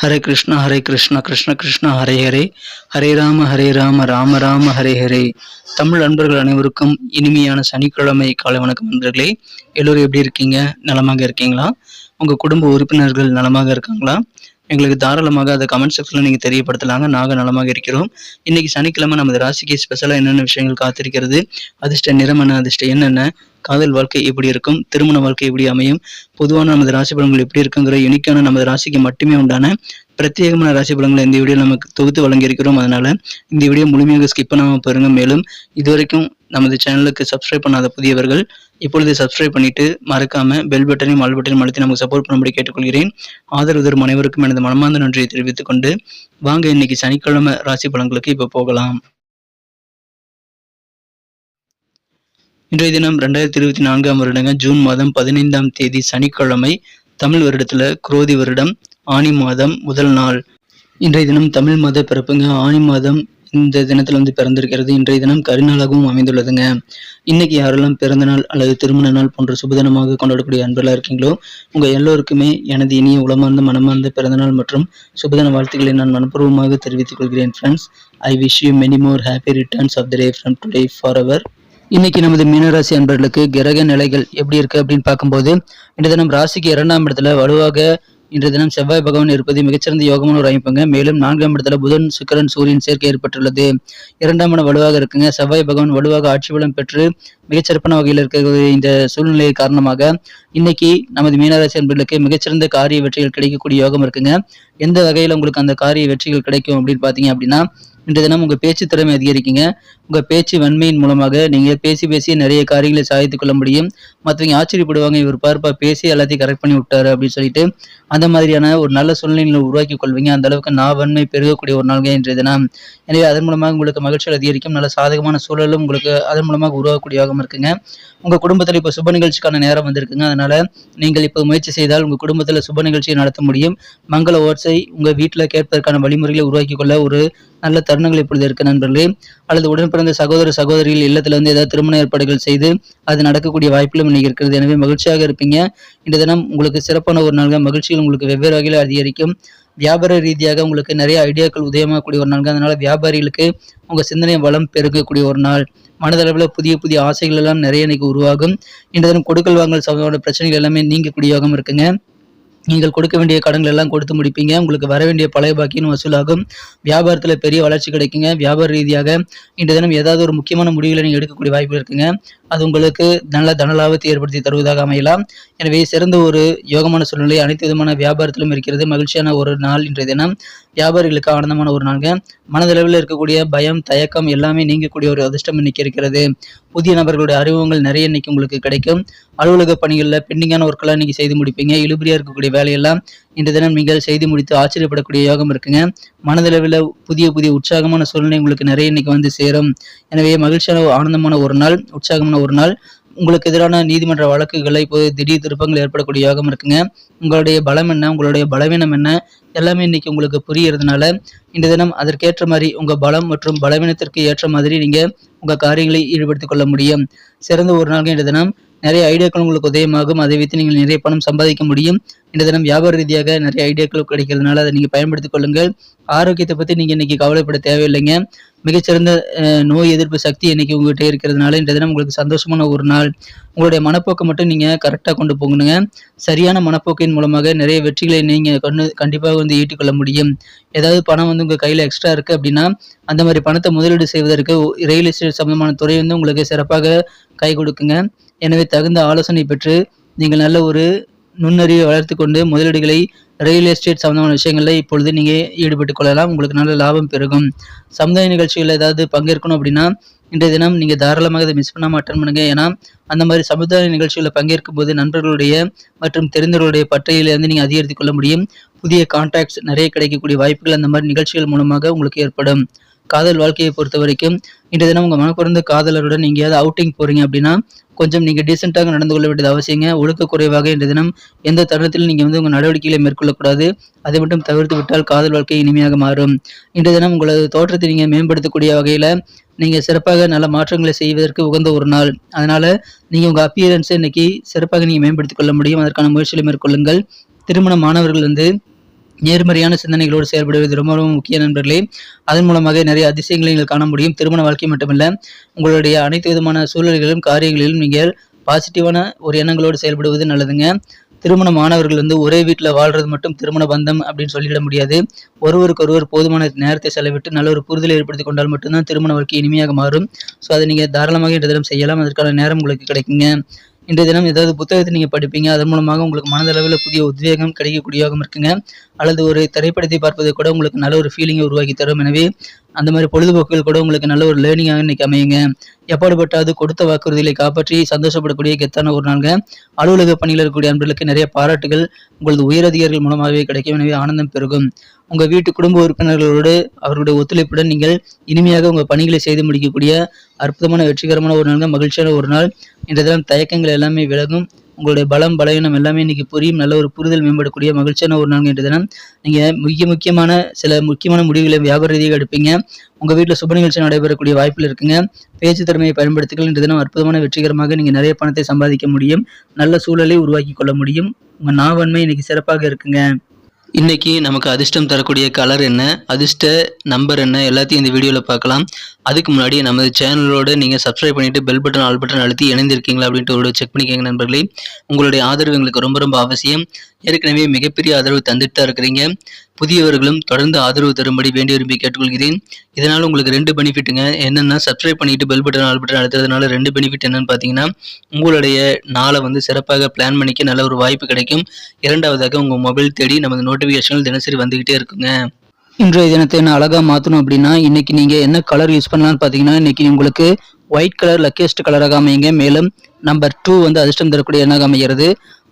ஹரே கிருஷ்ணா கிருஷ்ண கிருஷ்ணா ஹரே ஹரே, ஹரே ராம ராம ராம ஹரே ஹரே. தமிழ் அன்பர்கள் அனைவருக்கும் இனிமையான சனிக்கிழமை காலை வணக்கம் நண்பர்களே. எல்லோரும் எப்படி இருக்கீங்க? நலமாக இருக்கீங்களா? உங்கள் குடும்ப உறுப்பினர்கள் நலமாக இருக்காங்களா? எங்களுக்கு தாராளமாக அதை கமெண்ட் செக்ஷனில் நீங்கள் தெரியப்படுத்தலாங்க. நாங்கள் நலமாக இருக்கிறோம். இன்னைக்கு சனிக்கிழமை நமது ராசிக்கு ஸ்பெஷலாக என்னென்ன விஷயங்கள் காத்திருக்கிறது, அதிர்ஷ்ட நிறம் என்ன, அதிர்ஷ்ட என்னென்ன, காதல் வாழ்க்கை எப்படி இருக்கும், திருமண வாழ்க்கை எப்படி அமையும், பொதுவான நமது ராசி பலன்கள் எப்படி இருக்குங்கிற யூனிக்கான நமது ராசிக்கு மட்டுமே உண்டான பிரத்யேகமான ராசி பலன்களை இந்த வீடியோ நமக்கு தொகுத்து வழங்கியிருக்கிறோம். அதனால இந்த வீடியோ முழுமையாக ஸ்கிப் பண்ணாமல் பாருங்க. மேலும் இதுவரைக்கும் நமது சேனலுக்கு சப்ஸ்கிரைப் பண்ணாத புதியவர்கள் இப்பொழுது சப்ஸ்கிரைப் பண்ணிட்டு மறக்காம பெல் பட்டனையும் ஆல் பட்டனையும் அழுத்தி நமக்கு சப்போர்ட் பண்ணும்படி கேட்டுக்கொள்கிறேன். ஆதரவு தரும் அனைவருக்கும் எனது மனமார்ந்த நன்றியை தெரிவித்துக் கொண்டு வாங்க இன்னைக்கு சனிக்கிழமை ராசி பலன்களுக்கு இப்ப போகலாம். இன்றைய தினம் 2024 வருடங்க ஜூன் மாதம் 15ஆம் தேதி சனிக்கிழமை. தமிழ் வருடத்துல குரோதி வருடம் ஆனி மாதம் முதல் நாள். இன்றைய தினம் தமிழ் மாத பிறப்புங்க. ஆனி மாதம் இந்த தினத்துல பிறந்திருக்கிறது. இன்றைய தினம் கரிநாளாகவும் அமைந்துள்ளதுங்க. இன்னைக்கு யாரெல்லாம் பிறந்த நாள் அல்லது திருமண நாள் போன்ற சுபதினமாக கொண்டாடக்கூடிய அன்பர்களா இருக்கீங்களோ உங்க எல்லோருக்குமே எனது இனிய உளமார்ந்த மனமார்ந்த பிறந்தநாள் மற்றும் சுபதின வாழ்த்துக்களை நான் மனப்பூர்வமாக தெரிவித்துக் கொள்கிறேன். Friends, I wish you many more happy returns of the day from today forever. இன்னைக்கு நமது மீனராசி அன்பர்களுக்கு கிரக நிலைகள் எப்படி இருக்கு அப்படின்னு பார்க்கும்போது, இன்றைய தினம் ராசிக்கு 2ஆம் இடத்துல வலுவாக இன்றைய தினம் செவ்வாய் பகவான் இருப்பது மிகச்சிறந்த யோகமான ஒரு அமைப்புங்க. மேலும் 4ஆம் இடத்துல புதன், சுக்கிரன், சூரியன் சேர்க்கை ஏற்பட்டுள்ளது. 2ஆம் இடம் வலுவாக இருக்குங்க. செவ்வாய் பகவான் வலுவாக ஆட்சி பலம் பெற்று மிகச்சிறப்பான வகையில் இருக்கிற இந்த சூழ்நிலை காரணமாக இன்னைக்கு நமது மீனராசி அன்பர்களுக்கு மிகச்சிறந்த காரிய வெற்றிகள் கிடைக்கக்கூடிய யோகம் இருக்குங்க. எந்த வகையில் உங்களுக்கு அந்த காரிய வெற்றிகள் கிடைக்கும் அப்படின்னு பாத்தீங்க அப்படின்னா, இன்றைய தினம் உங்க பேச்சு திறமை அதிகரிக்குங்க. உங்க பேச்சு வன்மையின் மூலமாக நீங்க பேசி நிறைய காரியங்களை சாதித்துக் கொள்ள முடியும். மற்றவங்க ஆச்சரியப்படுவாங்க, இவர் பார்ப்பா பேசி எல்லாத்தையும் கரெக்ட் பண்ணி விட்டாரு அப்படின்னு சொல்லிட்டு அந்த மாதிரியான ஒரு நல்ல சூழ்நிலைகளை உருவாக்கி கொள்வீங்க. அந்த அளவுக்கு வன்மை பெருகக்கூடிய ஒரு நாள்கள் இன்றைய தினம். எனவே அதன் மூலமாக உங்களுக்கு மகிழ்ச்சிகள் அதிகரிக்கும். நல்ல சாதகமான சூழலும் உங்களுக்கு அதன் மூலமாக உருவாக்கக்கூடிய யோகம் இருக்குங்க. உங்க குடும்பத்துல இப்ப சுப நிகழ்ச்சிக்கான நேரம் வந்திருக்குங்க. அதனால நீங்கள் இப்ப முயற்சி செய்தால் உங்க குடும்பத்துல சுப நிகழ்ச்சியை நடத்த முடியும். மங்கள ஓட்சை உங்க வீட்டுல கேட்பதற்கான வழிமுறைகளை உருவாக்கி கொள்ள ஒரு நல்ல தருணங்கள் இப்பொழுது இருக்கு நண்பர்களே. அல்லது உடன் பிறந்த சகோதர சகோதரிகள் இல்லத்துல ஏதாவது திருமண ஏற்பாடுகள் செய்து அது நடக்கக்கூடிய வாய்ப்புகளும் இன்னைக்கு இருக்கிறது. எனவே மகிழ்ச்சியாக இருப்பீங்க. இந்த தினம் உங்களுக்கு சிறப்பான ஒரு நாள்கள். மகிழ்ச்சிகள் உங்களுக்கு வெவ்வேறு வகையில் அதிகரிக்கும். வியாபார ரீதியாக உங்களுக்கு நிறைய ஐடியாக்கள் உதயமாகக்கூடிய ஒரு நாள். அதனால வியாபாரிகளுக்கு உங்க சிந்தனை வளம் பெருகக்கூடிய ஒரு நாள். மனதளவில் புதிய ஆசைகள் எல்லாம் நிறைய இன்னைக்கு உருவாகும். இந்த தினம் கொடுக்கல் வாங்கல் சம்பந்தமான பிரச்சனைகள் எல்லாமே நீங்கக்கூடிய யோகம் இருக்குங்க. நீங்கள் கொடுக்க வேண்டிய கடன்கள் எல்லாம் கொடுத்து முடிப்பீங்க. உங்களுக்கு வர வேண்டிய பழைய பாக்கியும் வசூலாகும். வியாபாரத்தில் பெரிய வளர்ச்சி கிடைக்குங்க. வியாபார ரீதியாக இன்றைய தினம் ஏதாவது ஒரு முக்கியமான முடிவுகளை நீங்கள் எடுக்கக்கூடிய வாய்ப்பு இருக்குங்க. அது உங்களுக்கு நல்ல தனலாபத்தை ஏற்படுத்தி தருவதாக அமையலாம். எனவே சிறந்த ஒரு யோகமான சூழ்நிலை அனைத்து விதமான வியாபாரத்திலும் இருக்கிறது. மகிழ்ச்சியான ஒரு நாள் இன்றைய தினம். வியாபாரிகளுக்கு ஆனந்தமான ஒரு நாள்ங்க. மனதளவில் இருக்கக்கூடிய பயம், தயக்கம் எல்லாமே நீங்கக்கூடிய ஒரு அதிர்ஷ்டம் இன்னைக்கு இருக்கிறது. புதிய நபர்களுடைய அறிமுகங்கள் நிறைய இன்னைக்கு உங்களுக்கு கிடைக்கும். அலுவலக பணிகளில் பெண்டிங்கான ஒர்க்கெல்லாம் இன்னைக்கு செய்து முடிப்பீங்க. இழுபறியா இருக்கக்கூடிய வேலையெல்லாம் இன்றைய தினம் நீங்கள் செய்து முடித்து ஆச்சரியப்படக்கூடிய யோகம் இருக்குங்க. மனதளவில் புதிய உற்சாகமான சூழ்நிலை உங்களுக்கு நிறைய இன்னைக்கு சேரும். எனவே மகிழ்ச்சியான ஆனந்தமான ஒரு நாள், உற்சாகமான ஒரு நாள். உங்களுக்கு எதிரான நீதிமன்ற வழக்குகளை இப்போது திடீர் திருப்பங்கள் ஏற்படக்கூடிய யோகம் இருக்குங்க. உங்களுடைய பலம் என்ன, உங்களுடைய பலவீனம் என்ன எல்லாமே இன்னைக்கு உங்களுக்கு புரியறதுனால இந்த தினம் அதற்கேற்ற மாதிரி உங்க பலம் மற்றும் பலவீனத்திற்கு ஏற்ற மாதிரி நீங்க உங்க காரியங்களை ஈடுபடுத்திக் கொள்ள முடியும். சிறந்த ஒரு நாள் இந்த தினம். நிறைய ஐடியாக்கள் உங்களுக்கு உதயமாகும். அதை வைத்து நீங்கள் நிறைய பணம் சம்பாதிக்க முடியும். இந்த தினம் வியாபார ரீதியாக நிறைய ஐடியாக்கள் கிடைக்கிறதுனால அதை நீங்க பயன்படுத்திக் கொள்ளுங்கள். ஆரோக்கியத்தை பத்தி நீங்க இன்னைக்கு கவலைப்பட தேவையில்லைங்க. மிகச்சிறந்த நோய் எதிர்ப்பு சக்தி இன்னைக்கு உங்ககிட்ட இருக்கிறதுனால இந்த தினம் உங்களுக்கு சந்தோஷமான ஒரு நாள். உங்களுடைய மனப்போக்கை மட்டும் நீங்க கரெக்டா கொண்டு போகணுங்க. சரியான மனப்போக்கின் மூலமாக நிறைய வெற்றிகளை நீங்க கண்டிப்பாக ஈட்டிக்கொள்ள முடியும். ஏதாவது பணம் உங்க கையில எக்ஸ்ட்ரா இருக்கு அப்படின்னா அந்த மாதிரி பணத்தை முதலீடு செய்வதற்கு ரியல் எஸ்டேட் சம்பந்தமான துறை உங்களுக்கு சிறப்பாக கை கொடுக்குங்க. எனவே தகுந்த ஆலோசனை பெற்று நீங்கள் நல்ல ஒரு நுண்ணறிவை வளர்த்து கொண்டு முதலீடுகளை ரியல் எஸ்டேட் சம்பந்தமான விஷயங்கள்ல இப்பொழுது நீங்க ஈடுபட்டுக் கொள்ளலாம். உங்களுக்கு நல்ல லாபம் பெருகும். சமுதாய நிகழ்ச்சிகள் ஏதாவது பங்கேற்கணும் அப்படின்னா இன்றைய தினம் நீங்க தாராளமாக அதை மிஸ் பண்ணாம அட்டன் பண்ணுங்க. ஏன்னா அந்த மாதிரி சமுதாய நிகழ்ச்சிகளை பங்கேற்கும் போது நண்பர்களுடைய மற்றும் தெரிந்தவர்களுடைய பட்டியலிருந்து நீங்க அதிகரித்துக் கொள்ள முடியும். புதிய கான்டாக்ட்ஸ் நிறைய கிடைக்கக்கூடிய வாய்ப்புகள் அந்த மாதிரி நிகழ்ச்சிகள் மூலமாக உங்களுக்கு ஏற்படும். காதல் வாழ்க்கையை பொறுத்த வரைக்கும் இன்றைய தினம் உங்க மனக்குறந்த காதலருடன் எங்கேயாவது அவுட்டிங் போறீங்க அப்படின்னா கொஞ்சம் நீங்க டீசென்ட்டாக நடந்து கொள்ள வேண்டியது அவசியங்க. ஒழுக்க குறைவாக இன்றைய தினம் எந்த தருணத்திலும் நீங்க உங்க நடவடிக்கைகளை மேற்கொள்ளக்கூடாது. அதை மட்டும் தவிர்த்து விட்டால் காதல் வாழ்க்கை இனிமையாக மாறும். இன்றைய தினம் உங்களது தோற்றத்தை நீங்க மேம்படுத்தக்கூடிய வகையில நீங்க சிறப்பாக நல்ல மாற்றங்களை செய்வதற்கு உகந்த ஒரு நாள். அதனால நீங்க உங்க அப்பியரன்ஸை இன்னைக்கு சிறப்பாக நீங்க மேம்படுத்திக் கொள்ள முடியும். அதற்கான முயற்சிகளை மேற்கொள்ளுங்கள். திருமண மாணவர்கள் நேர்மறையான சிந்தனைகளோடு செயல்படுவது ரொம்ப ரொம்ப முக்கிய நண்பர்களே. அதன் மூலமாக நிறைய அதிசயங்களை நீங்கள் காண முடியும். திருமண வாழ்க்கை மட்டுமல்ல, உங்களுடைய அனைத்து விதமான சூழல்களிலும் காரியங்களிலும் நீங்கள் பாசிட்டிவான ஒரு எண்ணங்களோடு செயல்படுவது நல்லதுங்க. திருமணமானவர்கள் ஒரே வீட்டில் வாழ்றது மட்டும் திருமண பந்தம் அப்படின்னு சொல்லிட முடியாது. ஒருவருக்கொருவர் போதுமான நேரத்தை செலவிட்டு நல்ல ஒரு புரிதலை ஏற்படுத்தி கொண்டால் மட்டும்தான் திருமண வாழ்க்கை இனிமையாக மாறும். ஸோ அதை நீங்கள் தாராளமாக இன்றைய தினம் செய்யலாம். அதற்கான நேரம் உங்களுக்கு கிடைக்குங்க. இன்றைய தினம் ஏதாவது புத்தகத்தை நீங்கள் படிப்பீங்க. அதன் மூலமாக உங்களுக்கு மனதளவில் புதிய உத்வேகம் கிடைக்கக்கூடியவாகவும் இருக்குங்க. அல்லது ஒரு திரைப்படத்தை பார்ப்பது கூட உங்களுக்கு நல்ல ஒரு ஃபீலிங்கை உருவாக்கி தரும். எனவே அந்த மாதிரி பொழுதுபோக்குகள் கூட உங்களுக்கு நல்ல ஒரு லேர்னிங்காக இன்னைக்கு அமையுங்க. எப்பாடுபட்டாவது கொடுத்த வாக்குறுதிகளை காப்பாற்றி சந்தோஷப்படக்கூடிய கெத்தான ஒரு நாளுங்க. அலுவலக பணியில் இருக்கக்கூடிய அன்பர்களுக்கு நிறைய பாராட்டுகள் உங்களது உயரதிகாரிகள் மூலமாகவே கிடைக்கும். எனவே ஆனந்தம் பெருகும். உங்கள் வீட்டு குடும்ப உறுப்பினர்களோடு அவர்களுடைய ஒத்துழைப்புடன் நீங்கள் இனிமையாக உங்கள் பணிகளை செய்து முடிக்கக்கூடிய அற்புதமான வெற்றிகரமான ஒரு நாள், மகிழ்ச்சியான ஒரு நாள். இன்றைய தினம் தயக்கங்கள் எல்லாமே விலகும். உங்களுடைய பலம் பலவீனம் எல்லாமே இன்னைக்கு புரியும். நல்ல ஒரு புரிதல் மேம்படக்கூடிய மகிழ்ச்சியான ஒரு நாள் இன்றைய தினம். நீங்கள் சில முக்கியமான முடிவுகளை வியாபார ரீதியாக எடுப்பீங்க. உங்கள் வீட்டில் சுப நிகழ்ச்சி நடைபெறக்கூடிய வாய்ப்பில் இருக்குங்க. பேச்சு திறமையை பயன்படுத்திகள் இன்றைய தினம் அற்புதமான வெற்றிகரமாக நீங்கள் நிறைய பணத்தை சம்பாதிக்க முடியும். நல்ல சூழலை உருவாக்கி கொள்ள முடியும். உங்கள் நாவன்மை இன்னைக்கு சிறப்பாக இருக்குங்க. இன்னைக்கு நமக்கு அதிர்ஷ்டம் தரக்கூடிய கலர் என்ன, அதிர்ஷ்ட நம்பர் என்ன, எல்லாத்தையும் இந்த வீடியோவில் பார்க்கலாம். அதுக்கு முன்னாடி நமது சேனலோடு நீங்கள் சப்ஸ்கிரைப் பண்ணிவிட்டு பெல் பட்டன் ஆல் பட்டன் அழுத்தி இணைந்திருக்கீங்களா அப்படின்ட்டு ஒரு செக் பண்ணிக்கோங்க நண்பர்களே. உங்களுடைய ஆதரவு எங்களுக்கு ரொம்ப ரொம்ப அவசியம். ஏற்கனவே மிகப்பெரிய ஆதரவு தந்துட்டு தான் இருக்கிறீங்க. புதியவர்களும் தொடர்ந்து ஆதரவு தரும்படி வேண்டி விரும்பி கேட்டுக்கொள்கிறேன். இதனால் உங்களுக்கு 2 பெனிஃபிட்டுங்க. என்னென்னா, சப்ஸ்கிரைப் பண்ணிட்டு பெல் பட்டன் ஆல் பட்டன் அழுத்துறதுனால 2 பெனிஃபிட் என்னன்னு பார்த்தீங்கன்னா, உங்களுடைய நாளை சிறப்பாக பிளான் பண்ணிக்க நல்ல ஒரு வாய்ப்பு கிடைக்கும். இரண்டாவதாக உங்கள் மொபைல் தேடி நமது நோட்டிஃபிகேஷன்கள் தினசரி வந்துகிட்டே இருக்குங்க. இன்றைய தினத்தை என்ன அழகாக மாற்றணும் அப்படின்னா, இன்னைக்கு நீங்கள் என்ன கலர் யூஸ் பண்ணலாம்னு பார்த்தீங்கன்னா, இன்னைக்கு உங்களுக்கு ஒயிட் கலர் லக்கியஸ்ட் கலராக அமையுங்க. மேலும் நம்பர் 2 அதிர்ஷ்டம் தரக்கூடிய எண்ணாக அமைகிறது.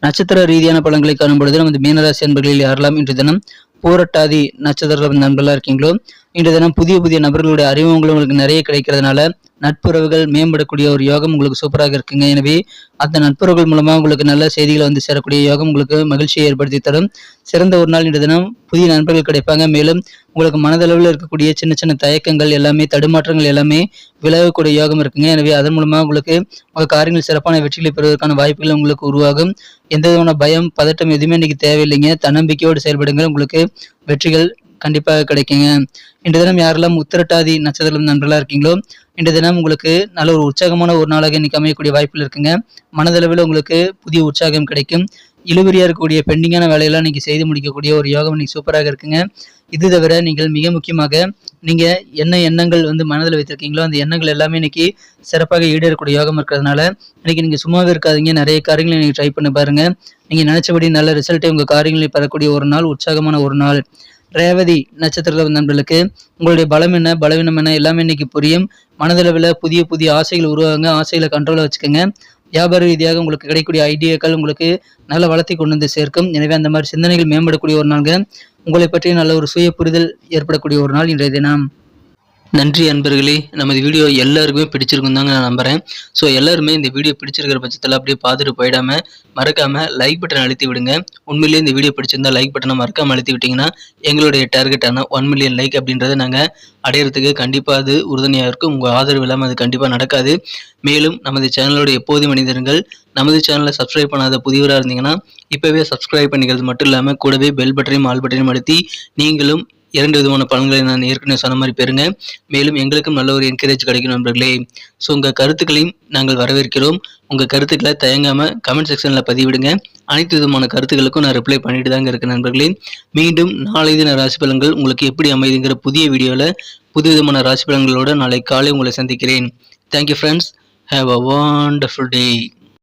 நட்சத்திர ரீதியான பலன்களை காணும் பொழுது நமது மீனராசி அன்பர்களில் யாரெல்லாம் இன்றைய தினம் பூரட்டாதி நட்சத்திர நண்பர்களாக இருக்கீங்களோ, இன்றைய தினம் புதிய புதிய நபர்களுடைய அறிமுகங்களும் உங்களுக்கு நிறைய கிடைக்கிறதுனால நட்புறவுகள் மேம்படக்கூடிய ஒரு யோகம் உங்களுக்கு சூப்பராக இருக்குங்க. எனவே அந்த நட்புறவுகள் மூலமாக உங்களுக்கு நல்ல செய்திகளை சேரக்கூடிய யோகம் உங்களுக்கு மகிழ்ச்சியை ஏற்படுத்தி தரும். சிறந்த ஒரு நாள் இன்றைய தினம். புதிய நண்பர்கள் கிடைப்பாங்க. மேலும் உங்களுக்கு மனதளவில் இருக்கக்கூடிய சின்ன சின்ன தயக்கங்கள் எல்லாமே, தடுமாற்றங்கள் எல்லாமே விலகக்கூடிய யோகம் இருக்குங்க. எனவே அதன் மூலமாக உங்களுக்கு உங்கள் காரியங்கள் சிறப்பான வெற்றிகளை பெறுவதற்கான வாய்ப்புகள் உங்களுக்கு உருவாகும். எந்த விதமான பயம் பதட்டம் எதுவுமே இன்னைக்கு தேவையில்லைங்க. தன்னம்பிக்கையோடு செயல்படுங்கள். உங்களுக்கு வெற்றிகள் கண்டிப்பாக கிடைக்குங்க. இன்றைய தினம் யாரெல்லாம் உத்திரட்டாதி நட்சத்திரம் நண்பர்களாக இருக்கீங்களோ, இன்றைய தினம் உங்களுக்கு நல்ல ஒரு உற்சாகமான ஒரு நாளாக இன்னைக்கு அமையக்கூடிய வாய்ப்புகள் இருக்குங்க. மனதளவில் உங்களுக்கு புதிய உற்சாகம் கிடைக்கும். இழுபறியாக இருக்கக்கூடிய பெண்டிங்கான வேலையெல்லாம் இன்னைக்கு செய்து முடிக்கக்கூடிய ஒரு யோகம் இன்னைக்கு சூப்பராக இருக்குங்க. இது தவிர நீங்கள் மிக முக்கியமாக நீங்கள் என்ன எண்ணங்கள் மனதில் வைத்திருக்கீங்களோ அந்த எண்ணங்கள் எல்லாமே இன்னைக்கு சிறப்பாக ஈடேறக்கூடிய யோகம் இருக்கிறதுனால இன்னைக்கு நீங்கள் சும்மாவே இருக்காதீங்க. நிறைய காரியங்களை நீங்கள் ட்ரை பண்ணி பாருங்க. நீங்கள் நினைச்சபடி நல்ல ரிசல்ட்டை உங்கள் காரியங்களை பெறக்கூடிய ஒரு நாள், உற்சாகமான ஒரு நாள். ரேவதி நட்சத்திர நண்பர்களுக்கு உங்களுடைய பலம் என்ன பலவீனம் என்ன எல்லாமே இன்னைக்கு புரியும். மனதளவில் புதிய புதிய ஆசைகள் உருவாங்க. ஆசைகளை கண்ட்ரோலாக வச்சுக்கோங்க. வியாபார ரீதியாக உங்களுக்கு கிடைக்கக்கூடிய ஐடியாக்கள் உங்களுக்கு நல்ல வளர்த்தி கொண்டு சேர்க்கும். எனவே அந்த மாதிரி சிந்தனைகள் மேம்படக்கூடிய ஒரு நாள்ங்க. உங்களை பற்றி நல்ல ஒரு சுய புரிதல் ஏற்படக்கூடிய ஒரு நாள் இன்றைய தினம். நன்றி அன்பர்களே. நமது வீடியோ எல்லாருக்குமே பிடிச்சிருக்கும் தாங்க நான் நம்புகிறேன். ஸோ எல்லாருமே இந்த வீடியோ பிடிச்சிருக்கிற பட்சத்தில் அப்படியே பார்த்துட்டு போயிடாமல் மறக்காமல் லைக் பட்டன் அழுத்தி விடுங்க. உண்மையிலேயே இந்த வீடியோ பிடிச்சிருந்தா லைக் பட்டனை மறக்காமல் அழுத்தி விட்டிங்கன்னா எங்களுடைய டார்கெட்டான 1 மில்லியன் லைக் அப்படின்றத நாங்கள் அடையிறதுக்கு கண்டிப்பாக அது உறுதுணையாக இருக்கும். உங்கள் ஆதரவு இல்லாமல் அது கண்டிப்பாக நடக்காது. மேலும் நமது சேனலோட எப்போதும் மனிதர்கள் நமது சேனலை சப்ஸ்கிரைப் பண்ணாத புதியவராக இருந்தீங்கன்னா இப்போவே சப்ஸ்கிரைப் பண்ணிக்கிறது மட்டும் இல்லாமல் கூடவே பெல் பட்டனையும் ஆல் பட்டனையும் அழுத்தி நீங்களும் 2 விதமான பலன்களை நான் ஏற்கனவே சொன்ன மாதிரி பெறுங்க. மேலும் எங்களுக்கும் நல்ல ஒரு என்கரேஜ் கிடைக்கும் நண்பர்களே. ஸோ உங்கள் கருத்துக்களையும் நாங்கள் வரவேற்கிறோம். உங்கள் கருத்துக்களை தயங்காமல் கமெண்ட் செக்ஷனில் பதிவிடுங்க. அனைத்து விதமான கருத்துக்களுக்கும் நான் ரிப்ளை பண்ணிட்டு தாங்க இருக்கேன் நண்பர்களே. மீண்டும் நாளை தின ராசி பலன்கள் உங்களுக்கு எப்படி அமைதுங்கிற புதிய வீடியோவில் புது விதமான ராசி பலன்களோடு நாளை காலை உங்களை சந்திக்கிறேன். Thank you friends. Have a wonderful day.